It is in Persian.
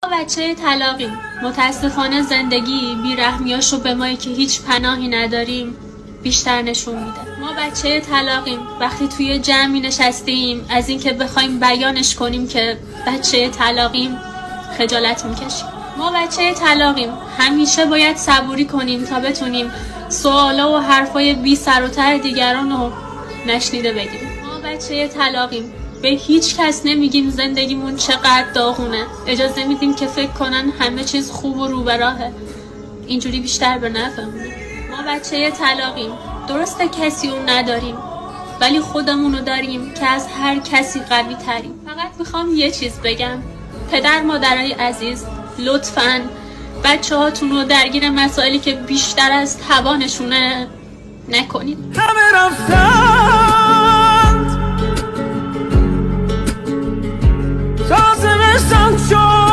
ما بچه طلاقیم. متاسفانه زندگی بیرحمیاشو به مایی که هیچ پناهی نداریم بیشتر نشون میده. ما بچه طلاقیم. وقتی توی جمعی نشستیم از اینکه بخوایم بیانش کنیم که بچه طلاقیم خجالت میکشیم. ما بچه طلاقیم. همیشه باید صبوری کنیم تا بتونیم سوالا و حرفای بی سر و ته دیگران رو نشنیده بگیم. ما بچه طلاقیم. به هیچ کس نمیگیم زندگیمون چقدر داغونه. اجازه میدیم که فکر کنن همه چیز خوب و رو به راهه. اینجوری بیشتر به نفعمونه. ما بچه طلاقیم. درسته کسی اون نداریم ولی خودمونو داریم که از هر کسی قوی تریم. فقط میخوام یه چیز بگم. پدر مادرای عزیز لطفاً بچه هاتون رو درگیر مسائلی که بیشتر از توانشونه نکنید. همه رفتند تا زمستان شد